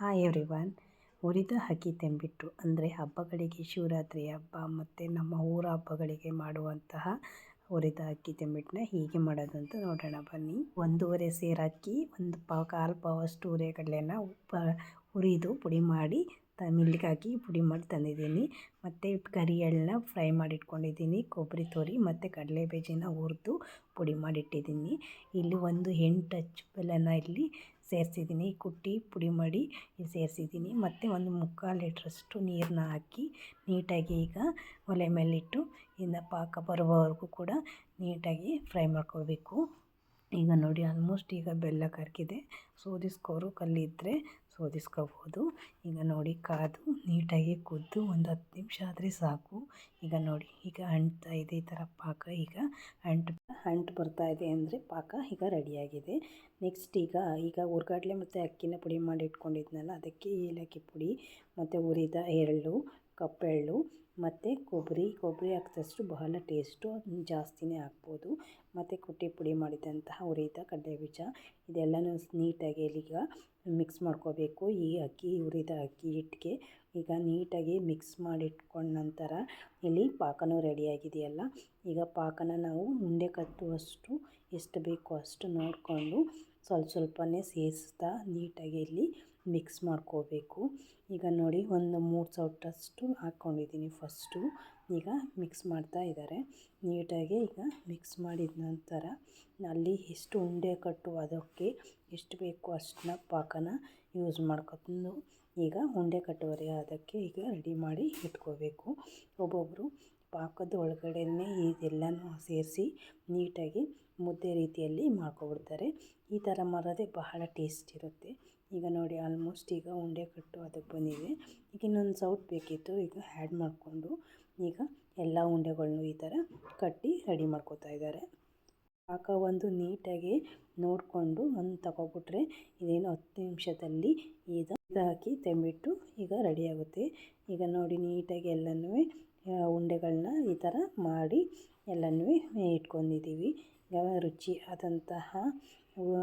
Hi everyone. ಹುರಿದ ಅಕ್ಕಿ ತಂಬಿಟ್ಟು ಅಂದರೆ ಹಬ್ಬಗಳಿಗೆ, ಶಿವರಾತ್ರಿ ಹಬ್ಬ ಮತ್ತು ನಮ್ಮ ಊರ ಹಬ್ಬಗಳಿಗೆ ಮಾಡುವಂತಹ ಹುರಿದ ಅಕ್ಕಿ ತಂಬಿಟ್ಟನ್ನ ಹೇಗೆ ಮಾಡೋದು ಅಂತ ನೋಡೋಣ ಬನ್ನಿ. 1.5 ಸೇರು ಅಕ್ಕಿ, ಕಾಲು ಪಾವಷ್ಟು ಹುರಿಗಡಲೆನ ಹುರಿದು ಪುಡಿ ಮಾಡಿ ಮಿಲ್ಗೆ ಹಾಕಿ ಪುಡಿ ಮಾಡಿ ತಂದಿದ್ದೀನಿ. ಮತ್ತು ಕರಿ ಎಳ್ಳನ್ನ ಫ್ರೈ ಮಾಡಿ ಇಟ್ಕೊಂಡಿದ್ದೀನಿ, ಕೊಬ್ಬರಿ ತುರಿ ಮತ್ತು ಕಡಲೆ ಬೀಜನ ಹುರಿದು ಪುಡಿ ಮಾಡಿಟ್ಟಿದ್ದೀನಿ. ಇಲ್ಲಿ 8 ಅಚ್ಚು ಬೆಲ್ಲನ ಇಲ್ಲಿ ಸೇರಿಸಿದ್ದೀನಿ, ಕುಟ್ಟಿ ಪುಡಿ ಮಾಡಿ ಇಲ್ಲಿ ಸೇರಿಸಿದ್ದೀನಿ. ಮತ್ತು 1/4 ಲೀಟ್ರಷ್ಟು ನೀರನ್ನ ಹಾಕಿ ನೀಟಾಗಿ ಈಗ ಒಲೆ ಮೇಲಿಟ್ಟು ಇನ್ನು ಪಾಕ ಬರುವವರೆಗೂ ಕೂಡ ನೀಟಾಗಿ ಫ್ರೈ ಮಾಡ್ಕೋಬೇಕು. ಈಗ ನೋಡಿ ಆಲ್ಮೋಸ್ಟ್ ಈಗ ಬೆಲ್ಲ ಕರಗಿದೆ. ಸೋದಿಸ್ಕೋರು ಕಲ್ಲಿದ್ದರೆ ಸೋದಿಸ್ಕೋಬೋದು. ಈಗ ನೋಡಿ ಕಾದು ನೀಟಾಗಿ ಕುದ್ದು 10 ನಿಮಿಷ ಆದರೆ ಸಾಕು. ಈಗ ನೋಡಿ ಈಗ ಅಂಟ್ತಾ ಇದೆ, ಈ ಥರ ಪಾಕ ಈಗ ಅಂಟು ಬರ್ತಾ ಇದೆ ಅಂದರೆ ಪಾಕ ಈಗ ರೆಡಿಯಾಗಿದೆ. ನೆಕ್ಸ್ಟ್ ಈಗ ಹುರ್ಗಡ್ಲೆ ಮತ್ತು ಅಕ್ಕಿನ ಪುಡಿ ಮಾಡಿ ಇಟ್ಕೊಂಡಿದ್ನಲ್ಲ, ಅದಕ್ಕೆ ಏಲಕ್ಕಿ ಪುಡಿ ಮತ್ತು ಹುರಿದ ಎಳ್ಳು, ಕಪ್ಪೆಳ್ಳು ಮತ್ತು ಕೊಬ್ಬರಿ ಹಾಕಿದಷ್ಟು ಬಹಳ ಟೇಸ್ಟು, ಜಾಸ್ತಿನೇ ಹಾಕ್ಬೋದು. ಮತ್ತು ಕುಟ್ಟಿ ಪುಡಿ ಮಾಡಿದಂತಹ ಹುರಿದ ಕಡಲೆ ಬೀಜ ಇದೆಲ್ಲನೂ ನೀಟಾಗಿ ಈಗ ಮಿಕ್ಸ್ ಮಾಡ್ಕೋಬೇಕು. ಈ ಹುರಿದ ಅಕ್ಕಿ ಹಿಟ್ಟಿಗೆ ಈಗ ನೀಟಾಗಿ ಮಿಕ್ಸ್ ಮಾಡಿ ಇಟ್ಕೊಂಡ ನಂತರ ಇಲ್ಲಿ ಪಾಕನೂ ರೆಡಿಯಾಗಿದೆಯಲ್ಲ, ಈಗ ಪಾಕನ ನಾವು ಉಂಡೆ ಕಟ್ಟುವಷ್ಟು ಎಷ್ಟು ಬೇಕೋ ಅಷ್ಟು ನೋಡಿಕೊಂಡು ಸ್ವಲ್ಪನೇ ಸೇರಿಸ್ತಾ ನೀಟಾಗಿ ಇಲ್ಲಿ ಮಿಕ್ಸ್ ಮಾಡ್ಕೋಬೇಕು. ಈಗ ನೋಡಿ 3 ಸೌಟಷ್ಟು ಹಾಕ್ಕೊಂಡಿದ್ದೀನಿ ಫಸ್ಟು. ಈಗ ಮಿಕ್ಸ್ ಮಾಡ್ತಾ ಇದ್ದಾರೆ ನೀಟಾಗಿ. ಈಗ ಮಿಕ್ಸ್ ಮಾಡಿದ ನಂತರ ಅಲ್ಲಿ ಎಷ್ಟು ಉಂಡೆ ಕಟ್ಟುವ ಅದಕ್ಕೆ ಎಷ್ಟು ಬೇಕೋ ಅಷ್ಟನ್ನ ಪಾಕನ ಯೂಸ್ ಮಾಡ್ಕೊಂಡು ಈಗ ಉಂಡೆ ಕಟ್ಟುವರೆ ಅದಕ್ಕೆ ಈಗ ರೆಡಿ ಮಾಡಿ ಇಟ್ಕೋಬೇಕು. ಒಬ್ಬೊಬ್ಬರು ಪಾಕದ ಒಳಗಡೆನೇ ಇದೆಲ್ಲನೂ ಸೇರಿಸಿ ನೀಟಾಗಿ ಮುದ್ದೆ ರೀತಿಯಲ್ಲಿ ಮಾಡ್ಕೊಬಿಡ್ತಾರೆ. ಈ ಥರ ಮಾಡೋದೇ ಬಹಳ ಟೇಸ್ಟ್ ಇರುತ್ತೆ. ಈಗ ನೋಡಿ ಆಲ್ಮೋಸ್ಟ್ ಈಗ ಉಂಡೆ ಕಟ್ಟು ಅದಕ್ಕೆ ಬಂದಿದೆ. ಈಗ ಇನ್ನೊಂದು ಸೌಟ್ ಬೇಕಿತ್ತು, ಈಗ ಆ್ಯಡ್ ಮಾಡಿಕೊಂಡು ಈಗ ಎಲ್ಲ ಉಂಡೆಗಳ್ನೂ ಈ ಥರ ಕಟ್ಟಿ ರೆಡಿ ಮಾಡ್ಕೋತಾ ಇದ್ದಾರೆ. ಪಾಕ ಒಂದು ನೀಟಾಗಿ ನೋಡಿಕೊಂಡು ತಗೊಬಿಟ್ರೆ ಇದೇನು 10 ನಿಮಿಷದಲ್ಲಿ ಈಗ ಹಾಕಿ ತಂಬಿಟ್ಟು ಈಗ ರೆಡಿಯಾಗುತ್ತೆ. ಈಗ ನೋಡಿ ನೀಟಾಗಿ ಎಲ್ಲನೂ ಉಂಡೆಗಳನ್ನ ಈ ಥರ ಮಾಡಿ ಎಲ್ಲನೂ ಇಟ್ಕೊಂಡಿದ್ದೀವಿ. ಈಗ ರುಚಿಯಾದಂತಹ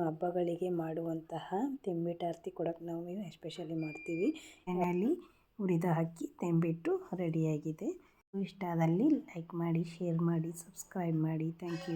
ಹಬ್ಬಗಳಿಗೆ ಮಾಡುವಂತಹ ತಂಬಿಟ್ಟು ಕೊಡೋಕ್ಕೆ ನಾವು ಎಸ್ಪೆಷಲಿ ಮಾಡ್ತೀವಿ. ಮನೆಯಲ್ಲಿ ಹುರಿದ ಅಕ್ಕಿ ತಂಬಿಟ್ಟು ರೆಡಿಯಾಗಿದೆ. ಇಷ್ಟ ಆದಲ್ಲಿ ಲೈಕ್ ಮಾಡಿ, ಶೇರ್ ಮಾಡಿ, ಸಬ್ಸ್ಕ್ರೈಬ್ ಮಾಡಿ. Thank you.